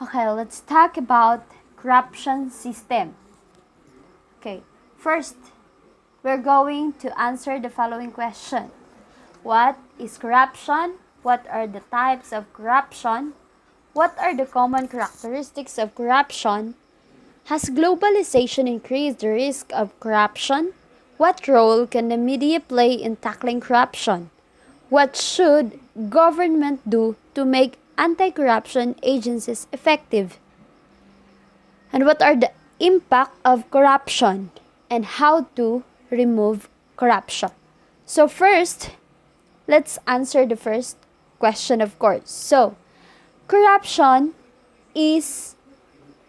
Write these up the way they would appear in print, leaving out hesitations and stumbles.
Okay, let's talk about corruption system. Okay, first, we're going to answer the following question. What is corruption? What are the types of corruption? What are the common characteristics of corruption? Has globalization increased the risk of corruption? What role can the media play in tackling corruption? What should government do to make anti-corruption agencies effective? And what are the impact of corruption and how to remove corruption? So first, let's answer the first question, of course. So, corruption is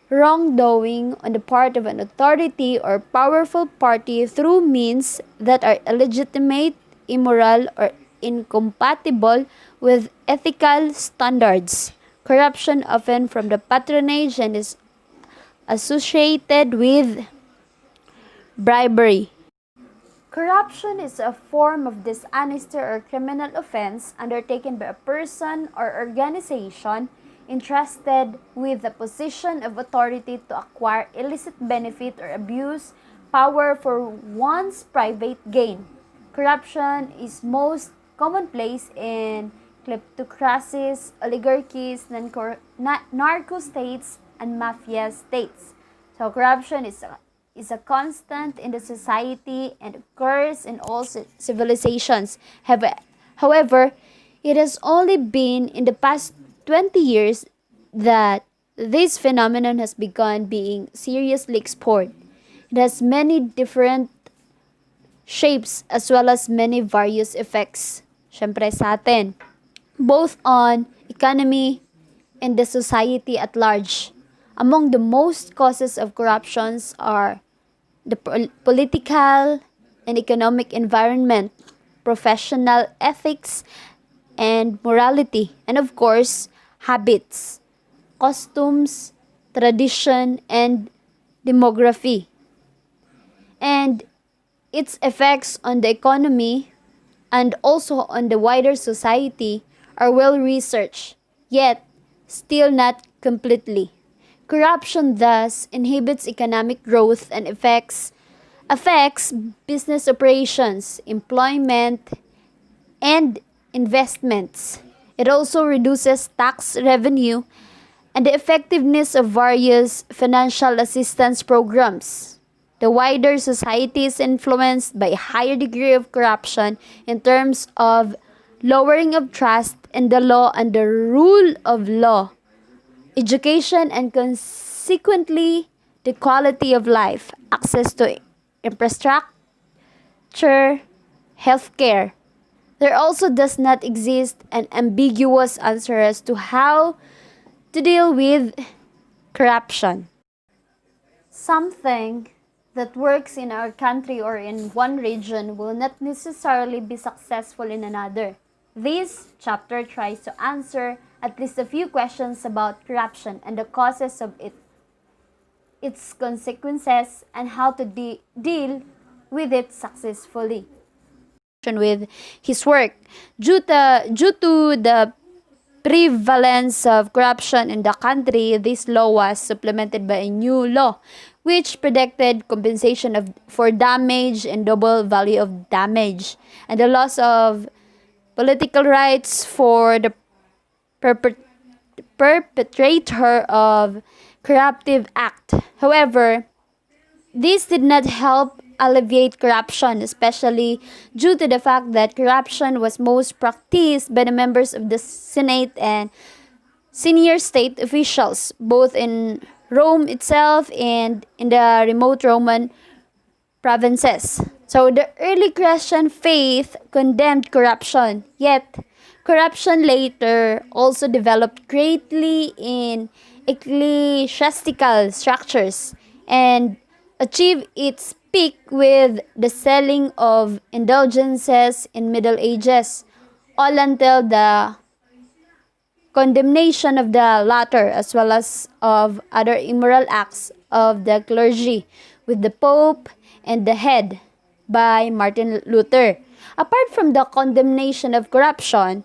wrongdoing on the part of an authority or powerful party through means that are illegitimate, immoral, or incompatible with ethical standards. Corruption often from the patronage and is associated with bribery. Corruption is a form of dishonesty or criminal offense undertaken by a person or organization entrusted with a position of authority to acquire illicit benefit or abuse power for one's private gain. Corruption is most commonplace in kleptocracies, oligarchies, narco states, and mafia states. So corruption is a constant in the society and occurs in all civilizations. However, it has only been in the past 20 years that this phenomenon has begun being seriously explored. It has many different shapes as well as many various effects, syempre sa atin, both on economy and the society at large. Among the most causes of corruptions are the political and economic environment, professional ethics and morality, and of course, habits, customs, tradition, and demography. And its effects on the economy and also on the wider society are well researched, yet still not completely. Corruption thus inhibits economic growth and affects business operations, employment, and investments. It also reduces tax revenue and the effectiveness of various financial assistance programs. The wider society is influenced by a higher degree of corruption in terms of lowering of trust in the law and the rule of law, education, and consequently the quality of life, access to infrastructure, healthcare. There also does not exist an ambiguous answer as to how to deal with corruption. Something that works in our country or in one region will not necessarily be successful in another. This chapter tries to answer at least a few questions about corruption and the causes of it, its consequences, and how to deal with it successfully. With his work, due to the prevalence of corruption in the country, this law was supplemented by a new law which predicted compensation for damage and double value of damage, and the loss of political rights for the perpetrator of corruptive act. However, this did not help alleviate corruption, especially due to the fact that corruption was most practiced by the members of the Senate and senior state officials, both in Rome itself and in the remote Roman provinces. So the early Christian faith condemned corruption, yet corruption later also developed greatly in ecclesiastical structures and achieved its peak with the selling of indulgences in Middle Ages, all until the condemnation of the latter as well as of other immoral acts of the clergy with the Pope and the head by Martin Luther. Apart from the condemnation of corruption,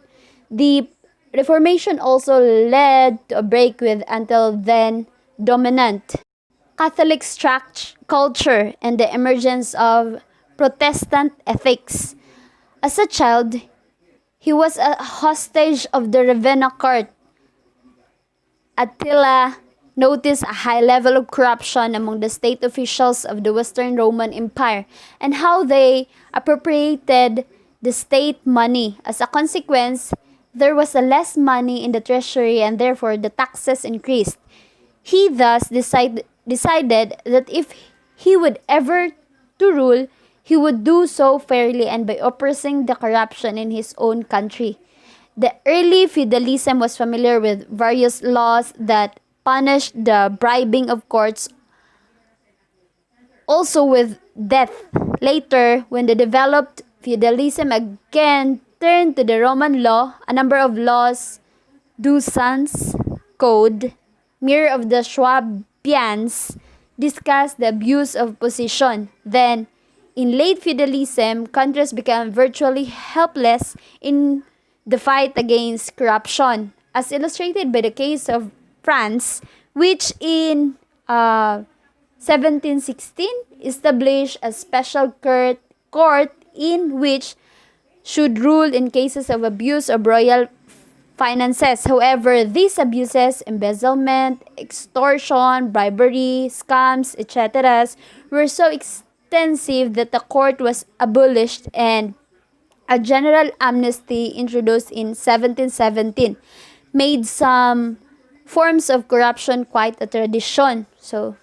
the Reformation also led to a break with until then dominant Catholic culture and the emergence of Protestant ethics. As a child, he was a hostage of the Ravenna court. Attila noticed a high level of corruption among the state officials of the Western Roman Empire and how they appropriated the state money. As a consequence, there was a less money in the treasury and therefore the taxes increased. He thus decided that if he would ever to rule, he would do so fairly and by oppressing the corruption in his own country. The early feudalism was familiar with various laws that punished the bribing of courts, also with death. Later, when the developed feudalism again turned to the Roman law, a number of laws, Dusan's Code, Mirror of the Swabians, discussed the abuse of position. Then, in late feudalism, countries became virtually helpless in the fight against corruption, as illustrated by the case of France, which in 1716 established a special court in which should rule in cases of abuse of royal finances. However, these abuses, embezzlement, extortion, bribery, scams, etc., were so extensive that the court was abolished and a general amnesty introduced in 1717 made some forms of corruption quite a tradition. So,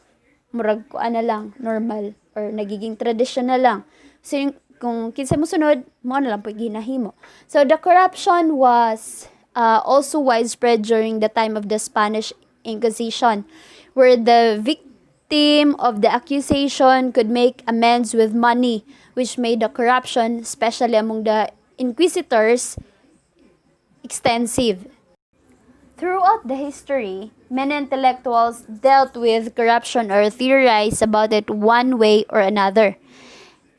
murag ko na lang, normal, or nagiging tradition na lang. So, kung kinsa mo sunod, mo na lang po ginahimo. So, the corruption was also widespread during the time of the Spanish Inquisition, where the victim of the accusation could make amends with money, which made the corruption, especially among the inquisitors, extensive. Throughout the history, many intellectuals dealt with corruption or theorized about it one way or another.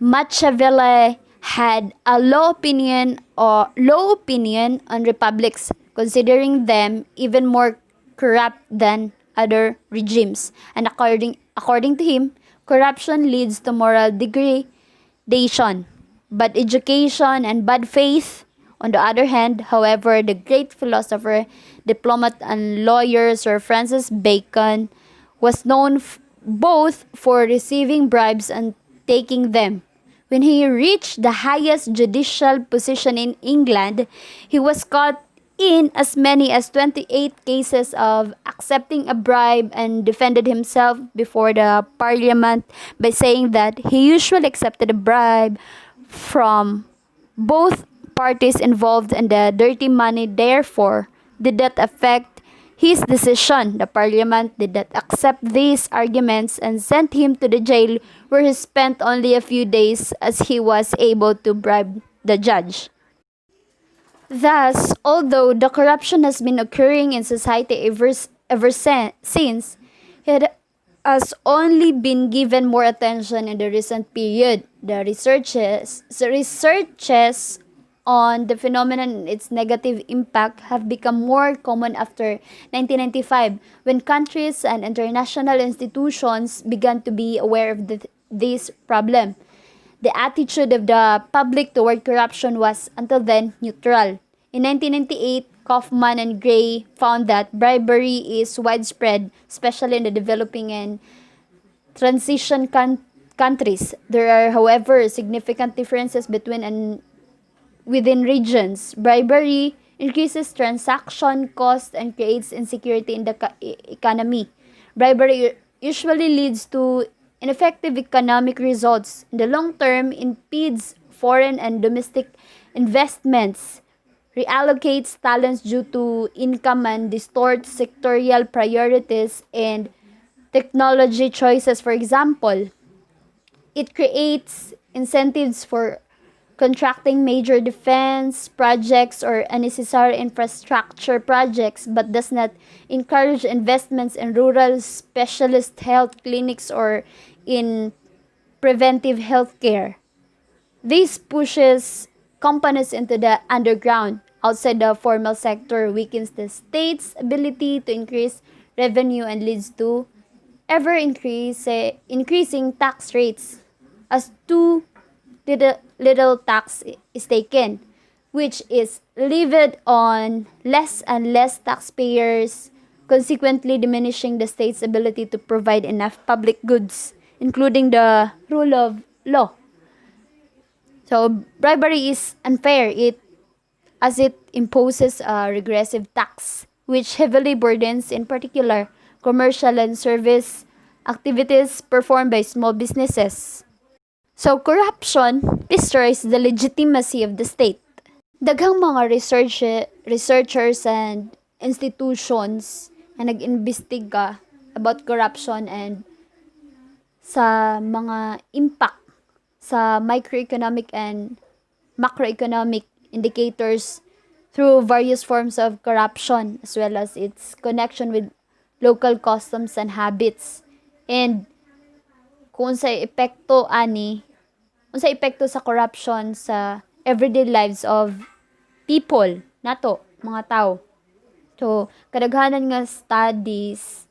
Machiavelli had a low opinion on republics, considering them even more corrupt than other regimes. And according to him, corruption leads to moral degradation. But education and bad faith, on the other hand, however, the great philosopher, diplomat, and lawyer Sir Francis Bacon was known both for receiving bribes and taking them. When he reached the highest judicial position in England, he was caught in as many as 28 cases of accepting a bribe and defended himself before the parliament by saying that he usually accepted a bribe from both parties involved in the dirty money. Therefore, did that affect his decision? The parliament did not accept these arguments and sent him to the jail, where he spent only a few days as he was able to bribe the judge. Thus, although the corruption has been occurring in society ever since, it has only been given more attention in the recent period. The researches on the phenomenon and its negative impact have become more common after 1995, when countries and international institutions began to be aware of this problem. The attitude of the public toward corruption was, until then, neutral. In 1998, Kaufman and Gray found that bribery is widespread, especially in the developing and transition countries. There are, however, significant differences between and within regions. Bribery increases transaction costs and creates insecurity in the economy. Bribery usually leads to ineffective economic results. In the long term, impedes foreign and domestic investments, reallocates talents due to income, and distorts sectorial priorities and technology choices. For example, it creates incentives for contracting major defense projects or unnecessary infrastructure projects, but does not encourage investments in rural specialist health clinics or in preventive health care. This pushes components into the underground outside the formal sector weakens the state's ability to increase revenue and leads to increasing tax rates as too little tax is taken, which is levied on less and less taxpayers, consequently diminishing the state's ability to provide enough public goods, including the rule of law. So bribery is unfair as it imposes a regressive tax, which heavily burdens, in particular, commercial and service activities performed by small businesses. So corruption destroys the legitimacy of the state. Daghang mga researchers and institutions na nag-imbestiga about corruption and sa mga impact sa microeconomic and macroeconomic indicators through various forms of corruption as well as its connection with local customs and habits. And kung sa epekto sa corruption sa everyday lives of people nato, mga tao. So, kadaghanan nga studies,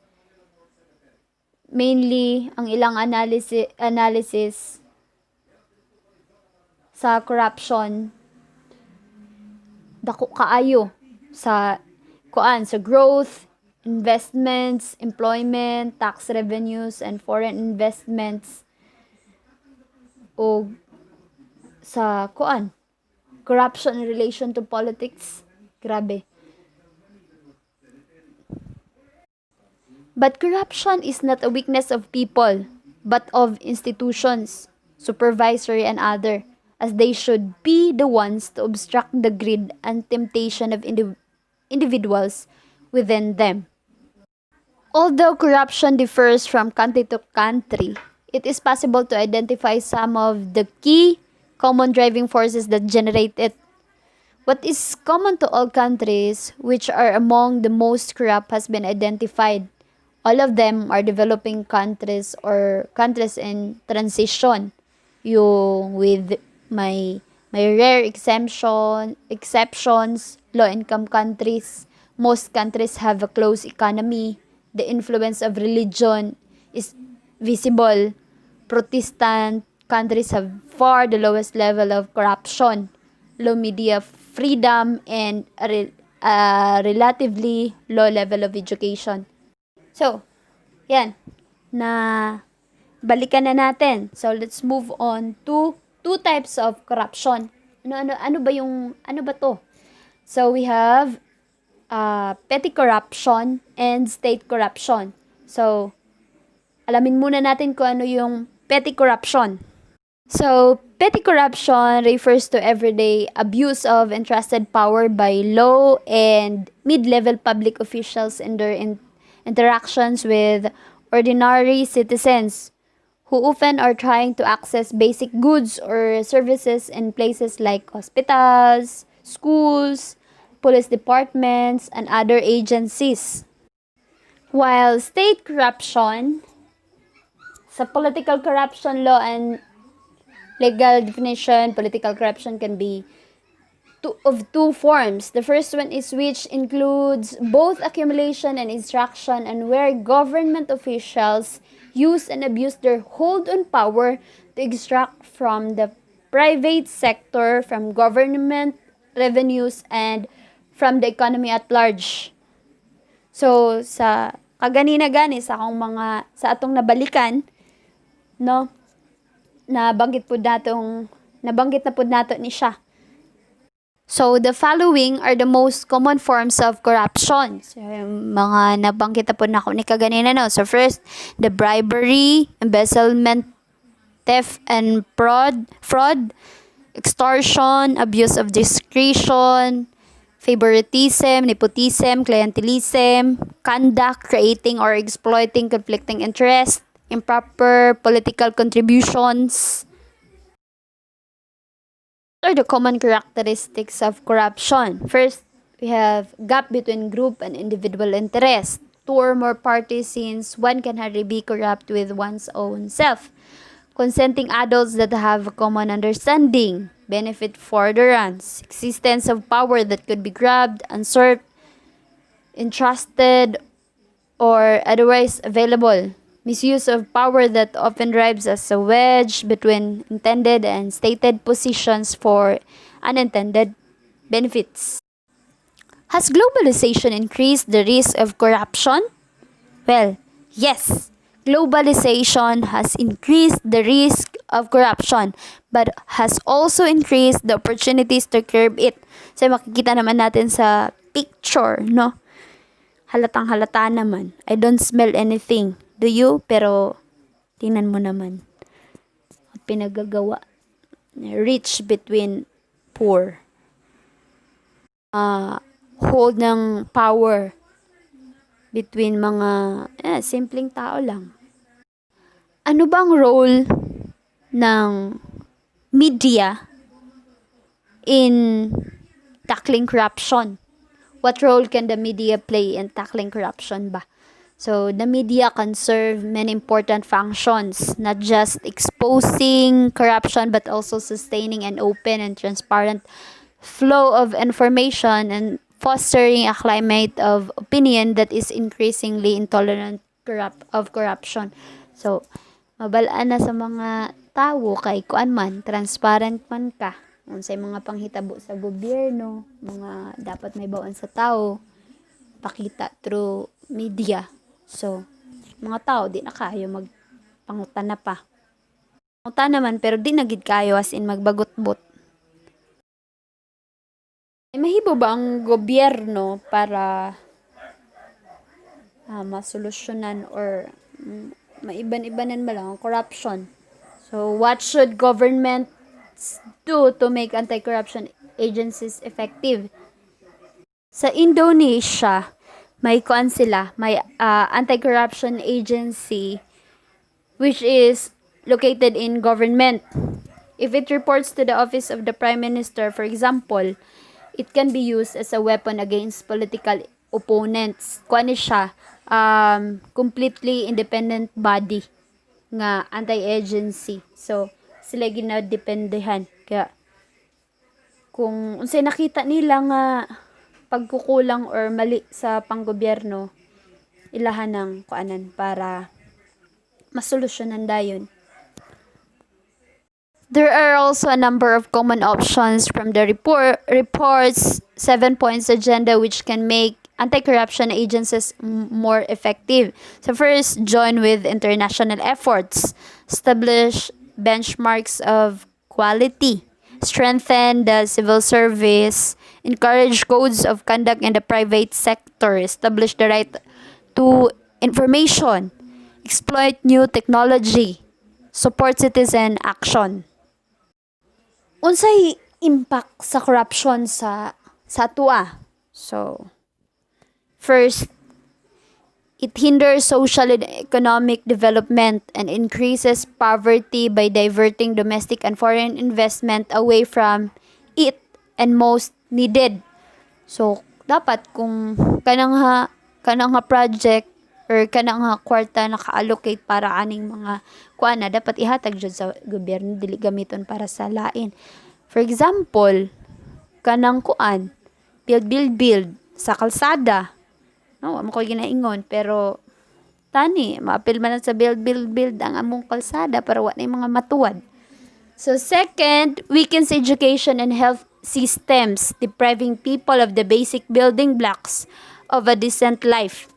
mainly ang ilang analysis sa corruption dako kaayo sa growth, investments, employment, tax revenues, and foreign investments, o sa corruption in relation to politics. Grabe. But corruption is not a weakness of people, but of institutions, supervisory and other, as they should be the ones to obstruct the greed and temptation of individuals within them. Although corruption differs from country to country, it is possible to identify some of the key common driving forces that generate it. What is common to all countries, which are among the most corrupt, has been identified. All of them are developing countries or countries in transition. Yung with my rare exceptions, low-income countries. Most countries have a closed economy. The influence of religion is visible. Protestant countries have far the lowest level of corruption, low media freedom, and a relatively low level of education. So, yan. Balikan na natin. So, let's move on to two types of corruption. Ano ba to? So, we have petty corruption and state corruption. So, alamin muna natin kung ano yung petty corruption. So, petty corruption refers to everyday abuse of entrusted power by low and mid-level public officials in their interactions with ordinary citizens who often are trying to access basic goods or services in places like hospitals, schools, police departments, and other agencies. While state corruption, sa political corruption law and legal definition, political corruption can be of two forms. The first one is which includes both accumulation and extraction, and where government officials use and abuse their hold on power to extract from the private sector, from government revenues, and from the economy at large. So, sa kaganina-gani sa atong nabalikan, no, nabanggit na pud nato ni siya. So, the following are the most common forms of corruption. So, mga nabanggit na po na ako ni kaganina, no? So, first, the bribery, embezzlement, theft and fraud, extortion, abuse of discretion, favoritism, nepotism, clientelism, conduct, creating or exploiting conflicting interest, improper political contributions. What are the common characteristics of corruption? First, we have gap between group and individual interest. Two or more parties, since one can hardly be corrupt with one's own self. consenting adults that have a common understanding, benefit furtherance, existence of power that could be grabbed, usurped, entrusted, or otherwise available, misuse of power that often drives as a wedge between intended and stated positions for unintended benefits. Has globalization increased the risk of corruption? Well, yes. Globalization has increased the risk of corruption but has also increased the opportunities to curb it. So makikita naman natin sa picture, no? Halatang halata naman. I don't smell anything. Do you? Pero tingnan mo naman. Pinagagawa. Rich between poor. Hold ng power between mga simpleng tao lang. Ano bang role ng media in tackling corruption? What role can the media play in tackling corruption ba? So, the media can serve many important functions, not just exposing corruption, but also sustaining an open and transparent flow of information and fostering a climate of opinion that is increasingly intolerant of corruption. So, mabalaan na sa mga tao kay kuan man, transparent man ka. Unsay mga panghitabo sa gobyerno, mga dapat may bawaan sa tao, pakita through media. So, mga tao di na kayo magpangutan na pa. Pangutan naman pero di na gid kayo as in magbagot-bot. Mahibo ba ang gobyerno para masolusyonan or maiban-ibanan ba lang ang corruption? So, what should governments do to make anti-corruption agencies effective? Sa Indonesia, may anti-corruption agency which is located in government. If it reports to the office of the Prime Minister, for example, it can be used as a weapon against political opponents. Kuan siya, completely independent body nga anti-agency. So, sila ginadependehan. Kaya, kung unsay nakita nila nga pagkukulang or mali sa panggobyerno, ilahan ng kuanan para masolusyonan dayon. There are also a number of common options from the report's 7 points agenda which can make anti-corruption agencies more effective. So first, join with international efforts, establish benchmarks of quality, strengthen the civil service, encourage codes of conduct in the private sector, establish the right to information, exploit new technology, support citizen action. Unsay impact sa corruption sa atua? So, first, it hinders social and economic development and increases poverty by diverting domestic and foreign investment away from it and most needed. So, dapat kung kanang ha project or kanang ha kwarta naka-allocate para aning mga kuana, dapat ihatag jud sa gobyerno, dili gamiton para sa lain. For example, kanang kuan, build sa kalsada. No, amo ko ginaingon pero tani maapil man sa build ang among kalsada para wa na mga matuwad. So second, weakens education and health systems, depriving people of the basic building blocks of a decent life.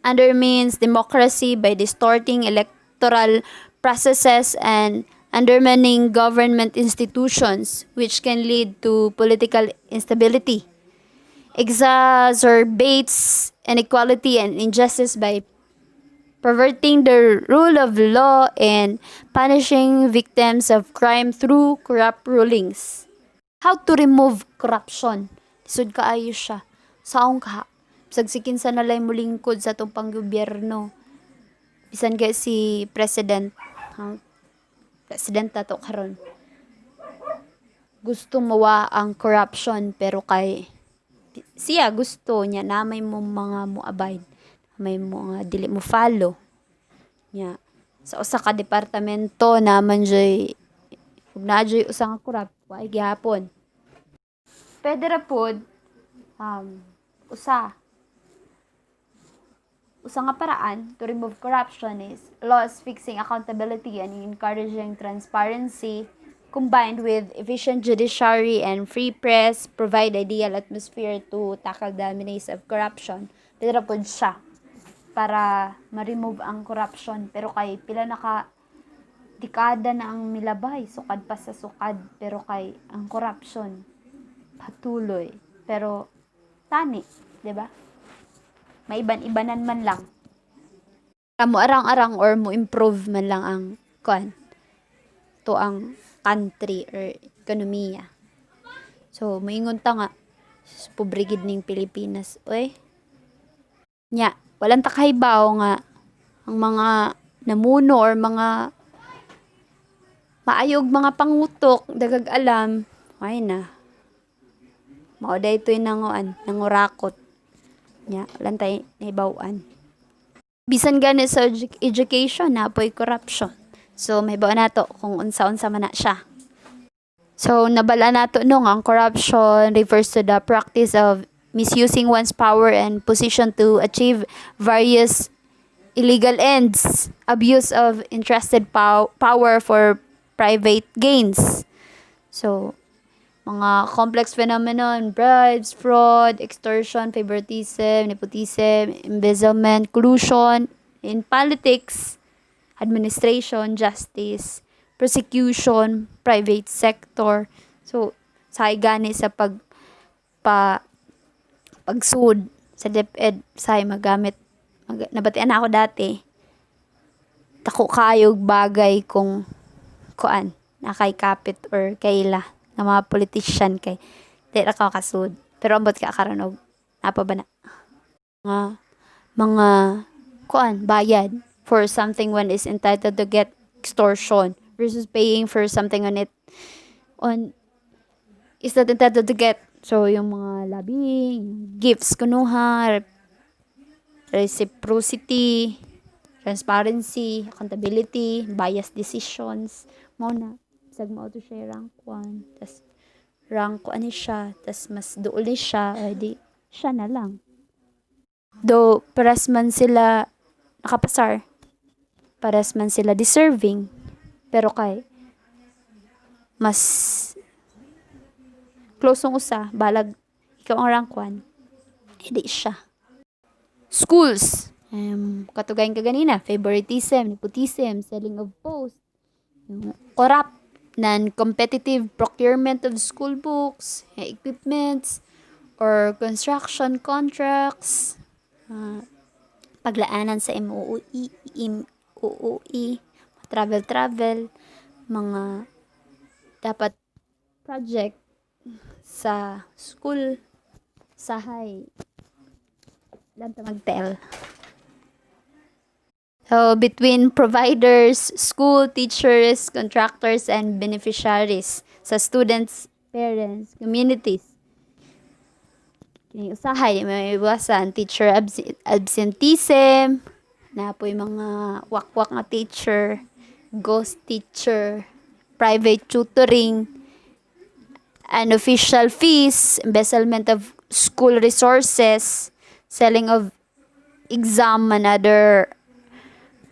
Undermines democracy by distorting electoral processes and undermining government institutions, which can lead to political instability. Exacerbates inequality and injustice by perverting the rule of law and punishing victims of crime through corrupt rulings. How to remove corruption? Lisod kaayo siya. Saong ka? Sagsikin sa nalay mo lingkod sa itong panggobyerno. Bisan kaya si President. President na to karon. Gusto mawa ang corruption pero kay siya gusto niya na may mo mga mo abide. May mga dili mo follow. Nya. sa usa ka departamento naman joy ug naa joy usa nga corrupt waay gihapon. Pwede ra pod usa nga paraan to remove corruption is laws fixing accountability and encouraging transparency combined with efficient judiciary and free press provide ideal atmosphere to tackle the menace of corruption. Pwede ra pod siya para ma-remove ang corruption. Pero kay pila na ka dekada na ang milabay, sukad pa sa sukad. Pero kay ang corruption patuloy. Pero tani, 'di ba? Maiban-ibanan man lang. Mo arang-arang or mo improve man lang ang to ang country or ekonomiya. So, moingon ta nga pobre gid ning Pilipinas. Oy. Nya, walang takahibaw nga ang mga namuno or mga maayog mga pangutok dagag alam ay na mao daytoy nangurakot nya walang tay nahibaw-an. Bisan gani sa education na po'y corruption. So mahibaw nato kung unsa-unsa man na siya. So nabala nato no ang corruption refers to the practice of misusing one's power and position to achieve various illegal ends, abuse of entrusted power for private gains. So, mga complex phenomenon, bribes, fraud, extortion, favoritism, nepotism, embezzlement, collusion in politics, administration, justice, prosecution, private sector. So, sa gani sa pagsud sa DepEd sa nabatian ako dati tako kayog bagay kung na kay kapit or kaila nga mga politician kay di ra ka kasud pero ambot ka karon og apa ba na mga bayad for something one is entitled to get extortion versus paying for something on is not entitled to get. So, yung mga labing, gifts kunuha, reciprocity, transparency, accountability, biased decisions, mo na. Bisag mo to siya rank 1, tas rank 1 siya, tas mas duol siya, di siya na lang. Do, paras man sila nakapasar, paras man sila deserving, pero kay, mas close ng usa, balag ikaw ang rank 1, hindi siya. Schools, katugayan ka ganina, favoritism, nepotism, selling of posts, corrupt, non-competitive procurement of school books, equipments, or construction contracts, paglaanan sa MOE, travel, mga dapat project sa school, sahay, lang ta magtel. So, between providers, school, teachers, contractors, and beneficiaries, sa students, parents, communities. Usahay, may iwasan, teacher absenteeism, na po yung mga wakwak nga teacher, ghost teacher, private tutoring, unofficial fees, embezzlement of school resources, selling of exam and other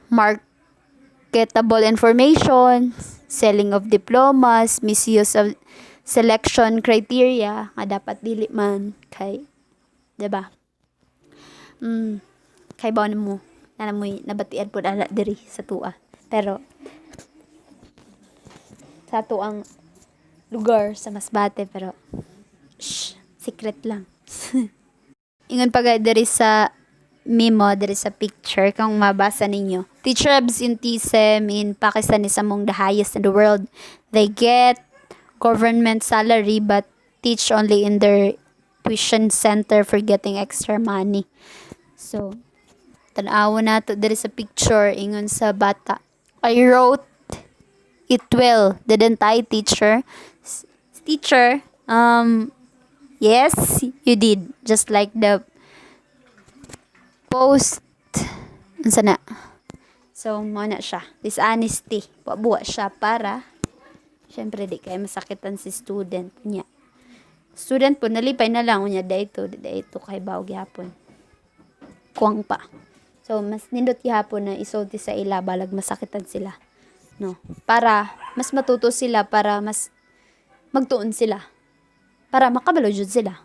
marketable information, selling of diplomas, misuse of selection criteria nga dapat dili man kay, diba? Kay ba mo nabatian po ala diri sa tua, pero sa tuang lugar sa Masbate, pero secret lang. Ingon pag diri sa memo, diri sa picture, kung mabasa ninyo. Teacher absenteeism in Pakistan is among the highest in the world. They get government salary but teach only in their tuition center for getting extra money. So, tanawa na to diri sa picture, ingon sa bata. I wrote it well, didn't I, teacher? Teacher, yes, you did. Just like the post, So, mo na siya. Dishonesty. Buwa siya para, syempre, di kayo masakitan si student niya. Student po, nalipay na lang niya, dito kay bawag yapon. Kuwang pa. So, mas nindot gihapon na isulti sa ila, balag masakitan sila. No? Para, mas matuto sila, para mas magtuon sila. Para makabalo jud sila.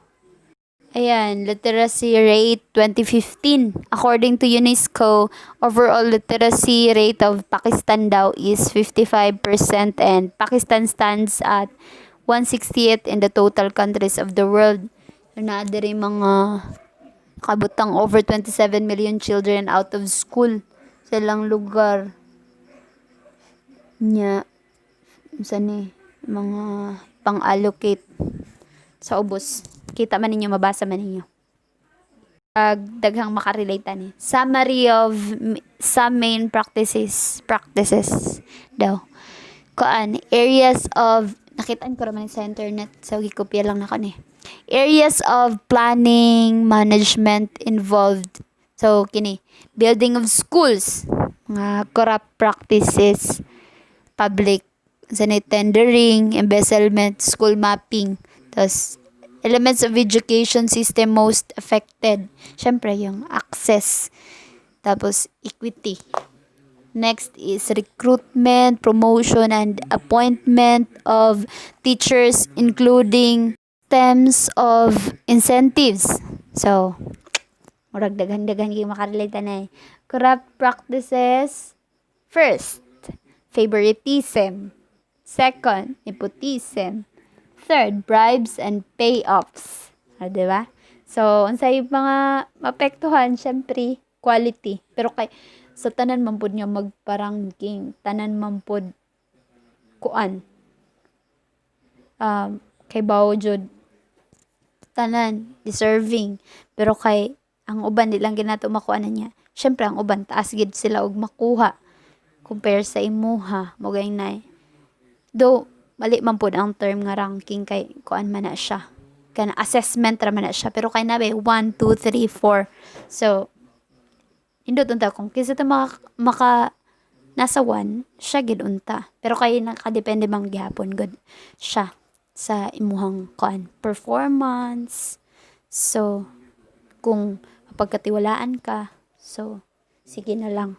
Ayan, literacy rate 2015. According to UNESCO, overall literacy rate of Pakistan daw is 55% and Pakistan stands at 168th in the total countries of the world. So, naadiri mga kabutang over 27 million children out of school sa ilang lugar. Nya, saan mga pang-allocate sa ubos. Kita man ninyo, mabasa man ninyo. Daghang makarelate ni. Summary of some main practices daw. Kuan, areas of, nakitaan ko naman sa internet, so gikopya lang na ni. Areas of planning, management involved. So, kini, building of schools, mga corrupt practices, public, tendering, embezzlement, school mapping, tas elements of education system most affected. Syempre, yung access. Tapos, equity. Next is recruitment, promotion, and appointment of teachers, including systems of incentives. So, murag daghan-daghan yung makarelate na corrupt practices. First, favoritism. Second, nepotism. Third, bribes and payoffs. Diba? So, unsay mga mapektuhan, syempre, quality. Pero kay, sa tanan mampod nga magparangking, tanan mampod kuan. Kay bawjud, tanan, deserving. Pero kay, ang uban, di lang ginato makuanan niya. Syempre, ang uban, taas gid sila og makuha. Compare sa imuha, mugay na. Though, mali man po ang term nga ranking kay kuan man na siya. Kana assessment ra man na siya. Pero kay nabe 1, 2, 3, 4. So, indot unta kung kisa ta maka nasa 1, siya gid unta. Pero kay nakadepende bang gihapon good siya sa imuhang kuan performance. So, kung pagkatiwalaan ka, so sige na lang.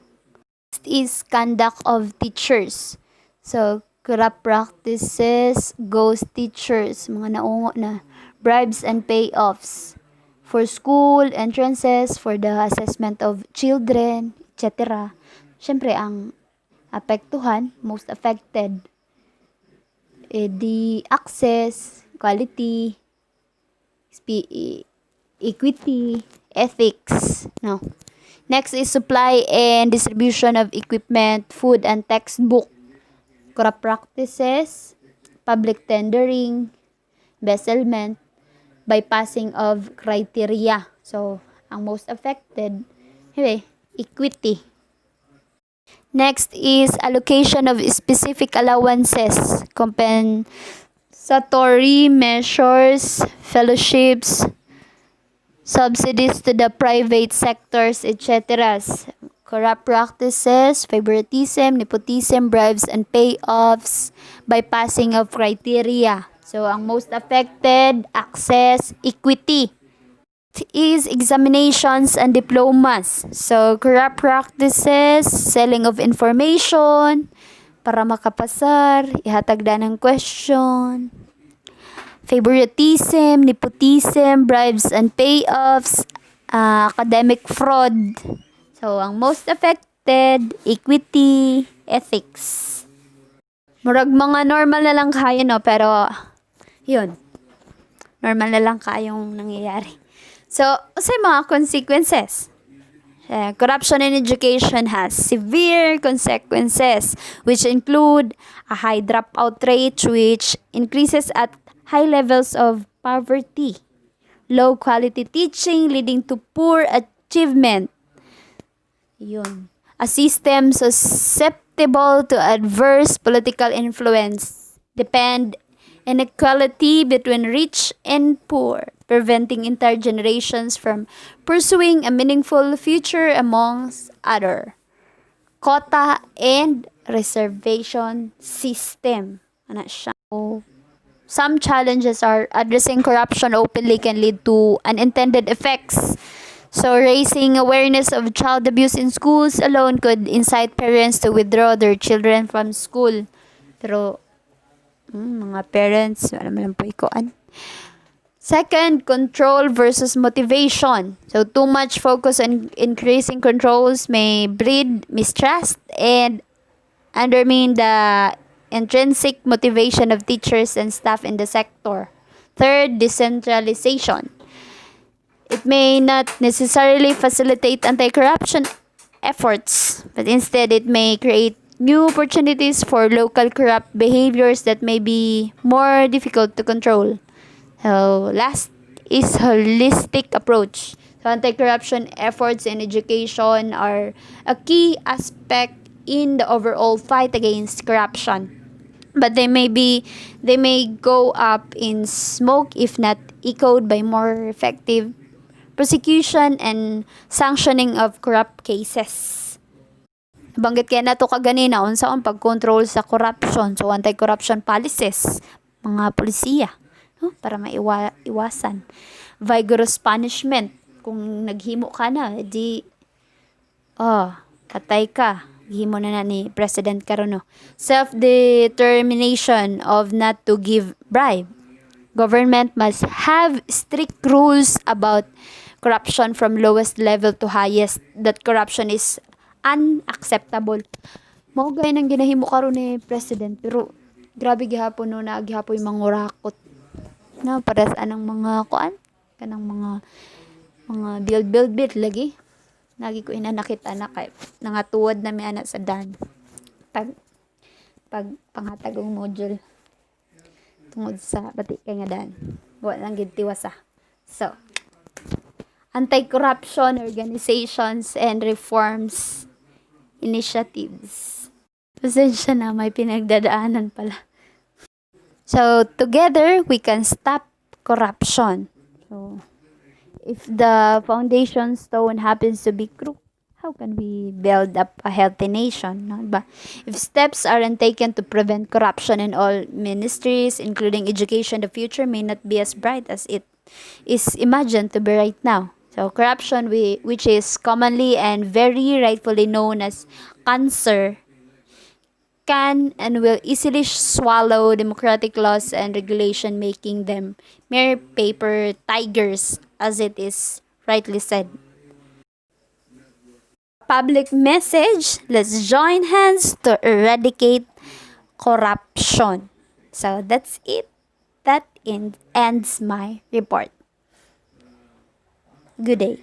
Next is conduct of teachers. So, corrupt practices, ghost teachers, mga naungo na, bribes and payoffs for school entrances, for the assessment of children, etc. Syempre, ang apektuhan, most affected, the access, quality, equity, ethics, no. Next is supply and distribution of equipment, food, and textbook. Corrupt practices, public tendering, embezzlement, bypassing of criteria. So, ang most affected, equity. Next is allocation of specific allowances, compensatory measures, fellowships, subsidies to the private sectors, etc. Corrupt practices, favoritism, nepotism, bribes, and payoffs, bypassing of criteria. So, ang most affected, access, equity. Is examinations and diplomas. So, corrupt practices, selling of information, para makapasar, ihatagda ng question. Favoritism, nepotism, bribes, and payoffs, academic fraud. So, ang most affected, equity, ethics. Murag mga normal na lang kayo, no? Pero, yun. Normal na lang kayong nangyayari. So, sa mga consequences. Corruption in education has severe consequences, which include a high dropout rate, which increases at high levels of poverty, low quality teaching leading to poor achievement. Yun. A system susceptible to adverse political influence, inequality between rich and poor, preventing entire generations from pursuing a meaningful future amongst other. quota and reservation system. Ano siya? So, some challenges are addressing corruption openly can lead to unintended effects. So, raising awareness of child abuse in schools alone could incite parents to withdraw their children from school. Pero, mga parents, alam mo lang po ikoan. Second, control versus motivation. So, too much focus on increasing controls may breed mistrust and undermine the intrinsic motivation of teachers and staff in the sector. Third, decentralization. It may not necessarily facilitate anti-corruption efforts, but instead it may create new opportunities for local corrupt behaviors that may be more difficult to control. So, last is holistic approach. So, anti-corruption efforts in education are a key aspect in the overall fight against corruption. But they may go up in smoke if not echoed by more effective prosecution and sanctioning of corrupt cases. Banggit kaya na to kaganina unsaon pag-control sa corruption. So, anti-corruption policies, mga polisiya, no? Para maiwasan. Vigorous punishment. Kung naghimo ka na, katay ka. Himo na ni President karon no. Self-determination of not to give bribe. Government must have strict rules about corruption from lowest level to highest. That corruption is unacceptable. Mao gay nang ginahimo karon ni President, pero grabe gihapon no, gihapon yung mga rakot na para sa anang mga kuan kanang mga build lagi lagi ko ina nakita na kay nangatuwad na mi anak sa dan pag panghatag og module tungod sa pati kay nga dan wa lang gid tiwasa. So, anti-corruption organizations and reforms initiatives. Pasensya na, may pinagdadaanan pala. So, together, we can stop corruption. So, if the foundation stone happens to be crooked, how can we build up a healthy nation? No? But if steps aren't taken to prevent corruption in all ministries, including education, the future may not be as bright as it is imagined to be right now. So, corruption, which is commonly and very rightfully known as cancer, can and will easily swallow democratic laws and regulation, making them mere paper tigers, as it is rightly said. Public message: let's join hands to eradicate corruption. So that's it. That ends my report. Good day.